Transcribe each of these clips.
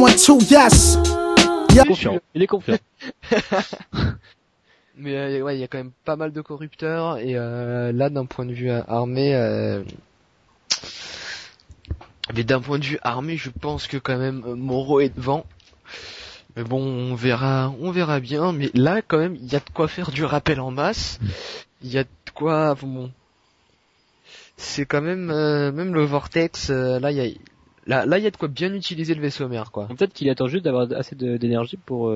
One, two, yes. Confiant. Il est confiant. Mais ouais, il y a quand même pas mal de corrupteurs et là d'un point de vue armé mais d'un point de vue armé, je pense que quand même Moreau est devant. Mais bon, on verra bien, mais là quand même, il y a de quoi faire du rappel en masse. Il y a de quoi bon. C'est quand même même le Vortex là il y a là il y a de quoi bien utiliser le vaisseau mère quoi. Peut-être qu'il attend juste d'avoir assez d'énergie pour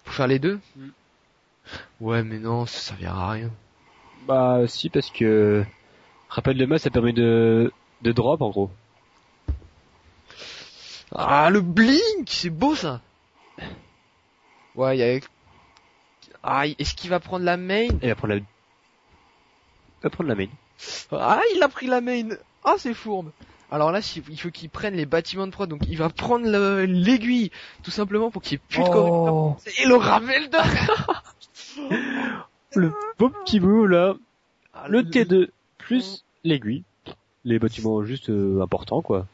faire les deux. Ouais, mais non, ça servira à rien. Bah si, parce que rappel de masse ça permet de drop en gros. Ah, le blink, c'est beau ça. Ouais, il y a est-ce qu'il va prendre la main? Il va prendre la main. Ah, il a pris la main. Ah, c'est fourbe. Alors là, il faut qu'il prenne les bâtiments de prod, donc il va prendre l'aiguille, tout simplement pour qu'il n'y ait plus de corrupteurs. Et le Ravel de... Le beau petit bout là, le T2 plus l'aiguille, les bâtiments juste importants quoi.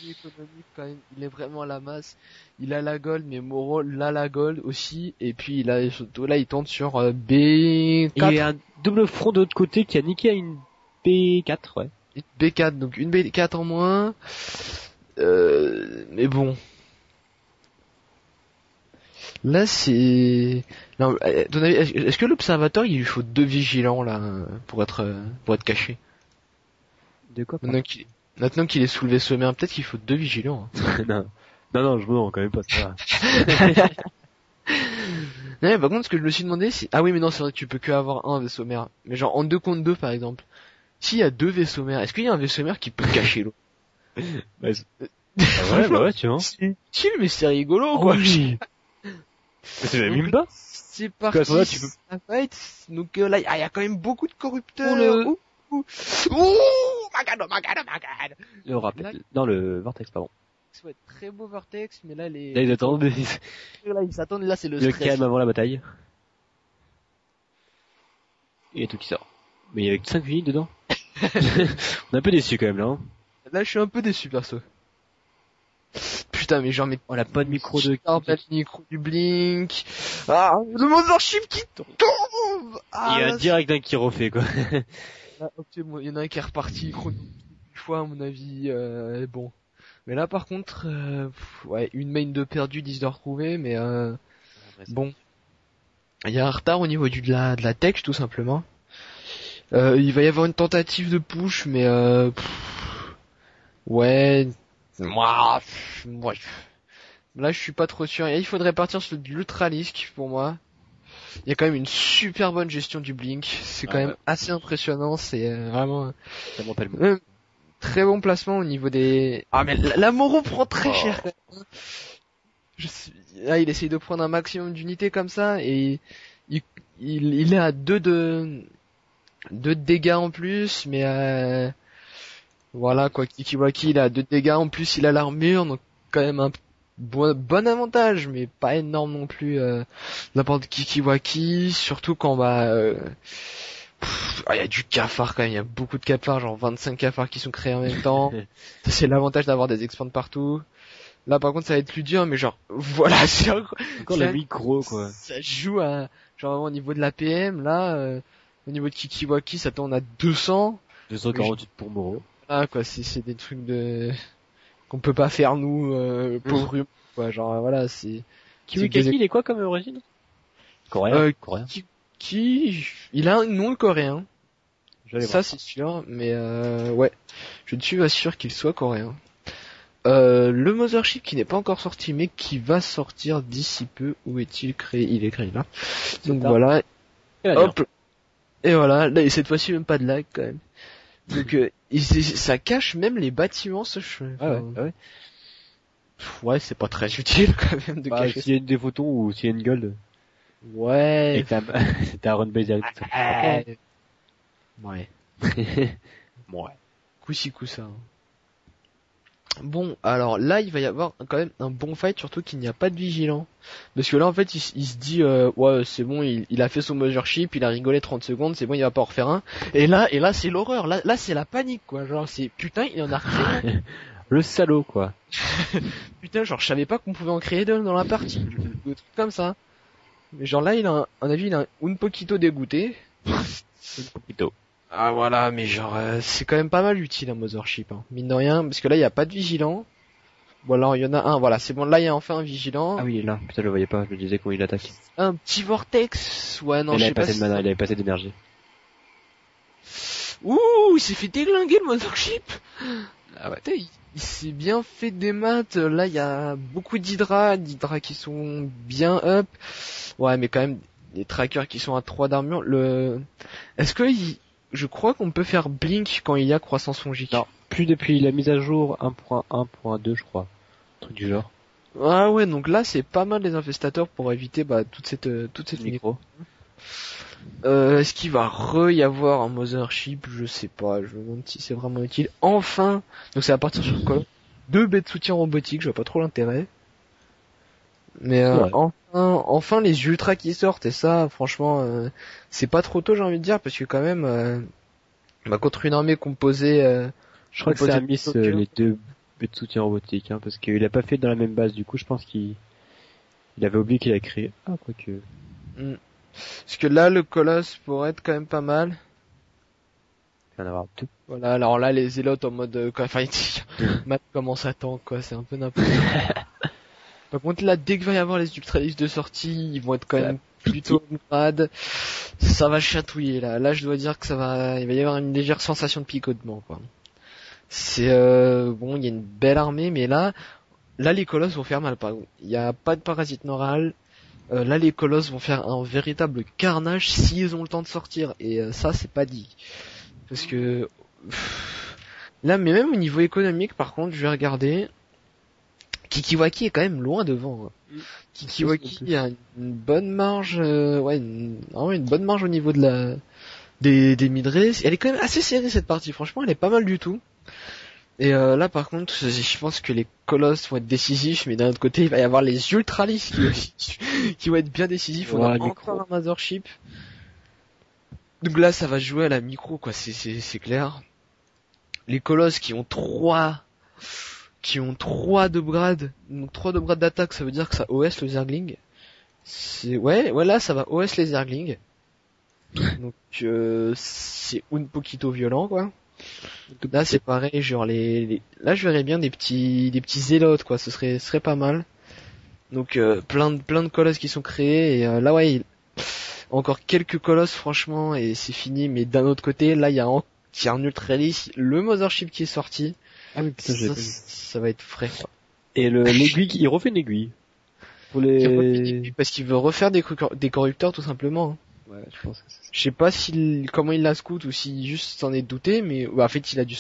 Économique quand même, il est vraiment à la masse. Il a la gold, mais Moreau l'a la gold aussi, et puis il tente sur B4. Il y a un double front de l'autre côté qui a niqué à une B4, ouais. B4, donc une B4 en moins. Mais bon. Là, c'est... Non, est-ce que l'observateur, il lui faut 2 vigilants, là, pour être caché? De quoi? Maintenant qu'il est sous le vaisseau mère, peut-être qu'il faut 2 vigilants. Hein. non, je me quand même pas ça. Ouais, par contre, ce que je me suis demandé, c'est... Ah oui, mais non, c'est vrai que tu peux que avoir un vaisseau mère. Mais genre, en 2 contre 2, par exemple. S'il y a 2 vaisseaux mères, est-ce qu'il y a un vaisseau mère qui peut cacher l'autre? Ouais, tu vois. C'est chill, mais c'est rigolo, Oh, quoi. Oui. Mais c'est même pas. C'est parti. Là, tu peux... fight. Donc là, il y a quand même beaucoup de corrupteurs. Ouh, my god. Le rappel. Non, le Vortex, pardon. Ouais, très beau Vortex, mais là, Là, ils attendent. Là, ils s'attendent, là, c'est le Le stress. calme avant la bataille. Il y a tout qui sort. Mais il y avait que 5 minutes dedans. On est un peu déçus quand même là. Hein. Là, je suis un peu déçu, perso. Putain, mais genre, mais... On a pas de micro de... Pas de micro du Blink. Ah, le Mothership qui tombe. Ah, il y a un direct un qui refait quoi. Là, ok, il y en a un qui est reparti une fois, à mon avis, bon. Mais là, par contre, ouais, une main de perdu, 10 de retrouver, mais bon. Il y a un retard au niveau de la tech, tout simplement. Il va y avoir une tentative de push, mais ouais, moi, là je suis pas trop sûr. Et il faudrait partir sur l'ultralisque pour moi. Il y a quand même une super bonne gestion du blink. C'est quand même assez impressionnant. C'est vraiment très bon placement au niveau des. Ah mais la Moreau prend très cher. Là il essaye de prendre un maximum d'unités comme ça et il est à 2 de dégâts en plus, mais voilà quoi, Kikiwaki il a 2 dégâts en plus, il a l'armure, donc quand même un bon avantage, mais pas énorme non plus n'importe Kikiwaki, surtout quand il y a du cafard quand même, il y a beaucoup de cafards, genre 25 cafards qui sont créés en même temps. Ça, c'est l'avantage d'avoir des expands partout. Là par contre ça va être plus dur, mais genre voilà, c'est encore le micro quoi. Ça joue à genre au niveau de la PM là, au niveau de Kikiwaki ça tourne à 248 pour Moreau. Ah quoi, c'est des trucs qu'on peut pas faire nous pauvres humains quoi, genre voilà, c'est Kiwikaki il est quoi comme origine? Coréen. Coréen. Il a un nom coréen. Ça voir. c'est sûr, mais ouais, je ne suis pas sûr qu'il soit coréen. Le Mothership qui n'est pas encore sorti mais qui va sortir d'ici peu. Où est-il créé? Il est créé là. Donc voilà. Hop. Et voilà, là cette fois-ci même pas de lag quand même. Donc ça cache même les bâtiments ce jeu. Ouais. Ouais, c'est pas très utile quand même de cacher. S'il y a des photos ou s'il y a une gold. Ouais. Et t'as run base direct. Ouais. Ouais. Coup-ci coup ça. Bon, alors là, il va y avoir quand même un bon fight, surtout qu'il n'y a pas de vigilant. Parce que là, en fait, il se dit, ouais, c'est bon, il a fait son Mothership, il a rigolé 30 secondes, c'est bon, il va pas en refaire un. Et là, c'est l'horreur. Là, c'est la panique, quoi. Genre, c'est, putain, il en a refait un. Le salaud, quoi. Putain, genre, je savais pas qu'on pouvait en créer deux dans la partie. Des trucs comme ça. Mais genre là, il a un avis, il a un poquito dégoûté. Un poquito. Ah voilà, mais genre c'est quand même pas mal utile un Mothership, hein. Mine de rien, parce que là il y a pas de vigilant. Bon alors il y en a un, voilà, c'est bon, là il y a enfin un vigilant. Ah oui, il est là. Putain, je le voyais pas. Je me disais quand il attaque. Un petit vortex, ouais non, Il je avait sais pas. passé de mana, il avait passé d'énergie. Ouh, il s'est fait déglinguer le Mothership. Ah ouais, putain, il s'est bien fait des maths. Là il y a beaucoup d'hydra qui sont bien up. Ouais, mais quand même des trackers qui sont à 3 d'armure. Est-ce que je crois qu'on peut faire blink quand il y a croissance fongique. Non, plus depuis la mise à jour 1.1.2, je crois. Un truc du genre. Ah ouais, donc là c'est pas mal les infestateurs pour éviter toute cette Micro. Est-ce qu'il va y avoir un Mothership? Je sais pas, je me demande si c'est vraiment utile. Enfin, donc c'est à partir sur quoi? 2 baies de soutien robotique, je vois pas trop l'intérêt. Mais Ouais. enfin les ultras qui sortent, et ça franchement c'est pas trop tôt, j'ai envie de dire, parce que quand même contre une armée composée Je crois que c'est Amis les deux buts de soutien robotique, hein, parce qu'il a pas fait dans la même base, du coup je pense qu'il avait oublié qu'il a créé. Ah, quoique. Parce que là le colosse pourrait être quand même pas mal. Il va en avoir deux. Voilà, alors là les zélotes en mode fighting, Matt commence à tank quoi, c'est un peu n'importe quoi. Par contre là dès qu'il va y avoir les ultralistes de sortie, ils vont être quand même plutôt grades. Ça va chatouiller là. Là je dois dire que il va y avoir une légère sensation de picotement quoi. C'est bon, il y a une belle armée, mais là les colosses vont faire mal. Par exemple, il y a pas de parasite noral. Là les colosses vont faire un véritable carnage s'ils ont le temps de sortir, et ça c'est pas dit. Parce que là, mais même au niveau économique, par contre, je vais regarder. Kikiwaki est quand même loin devant, hein. Kikiwaki a une bonne marge, vraiment une bonne marge au niveau de des mid-race. Elle est quand même assez serrée cette partie. Franchement, elle est pas mal du tout. Et là, par contre, je pense que les colosses vont être décisifs, mais d'un autre côté, il va y avoir les ultralis qui vont être bien décisifs. On a encore un Mothership. Donc là, ça va jouer à la micro, quoi. C'est clair. Les colosses qui ont 3 d'upgrade, donc 3 d'upgrade d'attaque, ça veut dire que ça OS le Zergling. Là ça va OS les Zerglings. Donc c'est un poquito violent quoi. Là c'est pareil, genre là je verrais bien des petits zélotes quoi, ce serait pas mal. Donc plein de colosses qui sont créés, et là encore quelques colosses franchement et c'est fini. Mais d'un autre côté, là il y a un ultralis, le Mothership qui est sorti. Ah oui, putain, ça va être frais. Et l'aiguille, il refait une aiguille. Pour les... Parce qu'il veut refaire des corrupteurs tout simplement. Ouais, je pense que c'est ça. Je sais pas comment il la scout ou s'il juste s'en est douté, mais en fait il a dû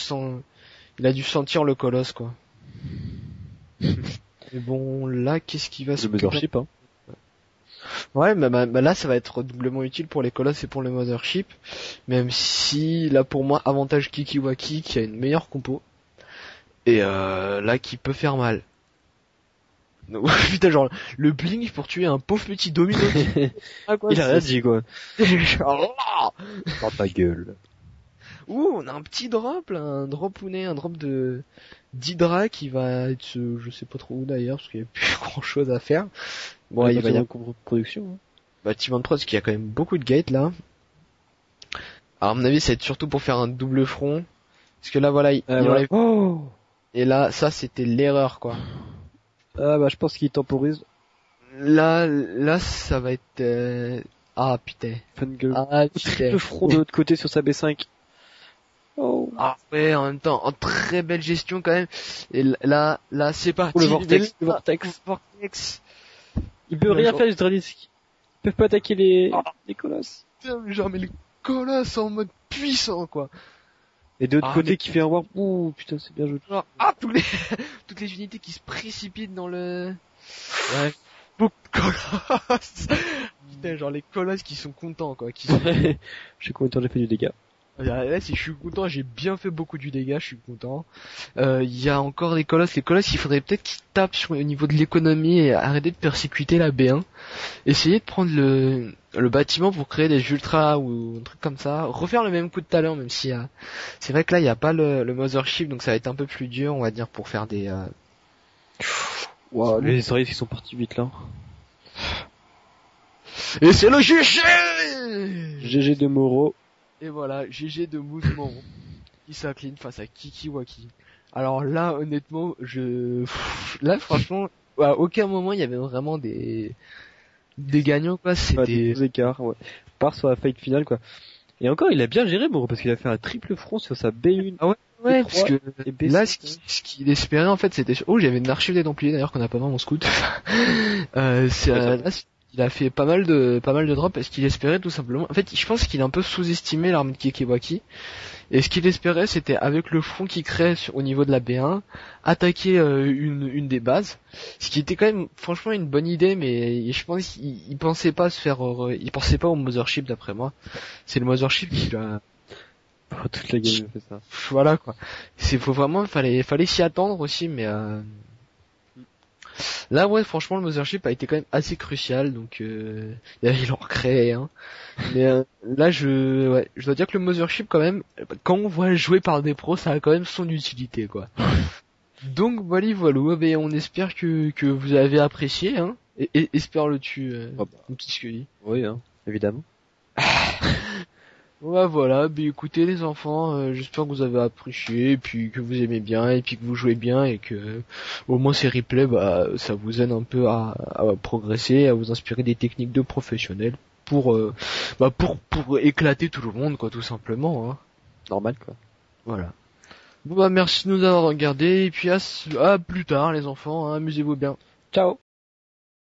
sentir le colosse quoi. Mais bon, là qu'est-ce qui va se passer? Le Mothership, hein. Ouais, bah là ça va être doublement utile pour les colosses et pour le Mothership, même si là pour moi avantage Kikiwaki qui a une meilleure compo. Et là qui peut faire mal. Donc, putain, genre le blink pour tuer un pauvre petit domino. Il a rien dit quoi. Dans ta gueule. Ouh, on a un petit drop là, un drop de d'Hydra qui va être je sais pas trop où d'ailleurs parce qu'il y a plus grand chose à faire. Bon, il va y avoir production. Hein. Bah Team Pro parce qu'il y a quand même beaucoup de gates là. Alors à mon avis, ça va être surtout pour faire un double front parce que là voilà, il enlève... Et là, ça c'était l'erreur quoi. Ah bah je pense qu'il temporise. Là ça va être ah putain. Fangirl. Ah putain. Le front de l'autre côté sur sa B5. Oh. Ah ouais, en même temps, en très belle gestion quand même. Et là c'est parti. Le vortex. Il peut rien faire les Ultralis. Ils peuvent pas attaquer les colosses. Putain, mais genre mais les colosses en mode puissant quoi. Et de l'autre côté qui fait un warp. Ouh putain, c'est bien joué. Toutes les unités qui se précipitent dans le... Ouais. Beaucoup de colosses. Putain, genre les colosses qui sont contents quoi. Je sais combien de temps j'ai fait du dégât. Là, si je suis content, j'ai bien fait beaucoup du dégât, je suis content. Il y a encore les colosses. Les colosses, il faudrait peut-être qu'ils tapent au niveau de l'économie et arrêter de persécuter la B1. Essayer de prendre le bâtiment pour créer des ultras ou un truc comme ça. Refaire le même coup de tout à l'heure, même si c'est vrai que là, il n'y a pas le mothership, donc ça va être un peu plus dur, on va dire, pour faire des... Wow, les Israéliens qui sont partis vite là. Et c'est le GG GG de Moro. Et voilà, GG de Moose Moro qui s'incline face à Kikiwaki. Alors là, honnêtement, là, franchement, à aucun moment il y avait vraiment des gagnants, quoi. C'était des écarts, ouais. Part sur la fight finale, quoi. Et encore, il a bien géré Moro parce qu'il a fait un triple front sur sa B1. Ah ouais, ouais, B3, parce que B5, là, ce qu'il espérait en fait, c'était j'avais une archive des Templiers d'ailleurs qu'on n'a pas dans mon scout. Là, il a fait pas mal de drops parce qu'il espérait tout simplement. En fait, je pense qu'il a un peu sous-estimé l'armée de Kikiwaki. Et ce qu'il espérait, c'était avec le front qu'il crée au niveau de la B1, attaquer une des bases. Ce qui était quand même, franchement, une bonne idée, mais je pense qu'il pensait pas se faire, il pensait pas au mothership d'après moi. C'est le mothership qui l'a. Toute la game fait ça. Voilà quoi. Fallait s'y attendre aussi, mais là ouais, franchement, le mothership a été quand même assez crucial, donc ils l'ont recréé, hein. Mais là, je dois dire que le mothership quand même, quand on voit jouer par des pros, ça a quand même son utilité, quoi. Donc voilà, ben, on espère que vous avez apprécié, hein. Et espère-le-tu, petit Scully. Oui, hein, évidemment. Ouais, voilà, ben écoutez les enfants, j'espère que vous avez apprécié, et puis que vous aimez bien, et puis que vous jouez bien, et que au moins ces replays, bah ça vous aide un peu à progresser, à vous inspirer des techniques de professionnels pour éclater tout le monde, quoi, tout simplement, hein. Normal, quoi. Voilà. Bon bah merci de nous avoir regardé, et puis à plus tard les enfants, hein, amusez-vous bien. Ciao.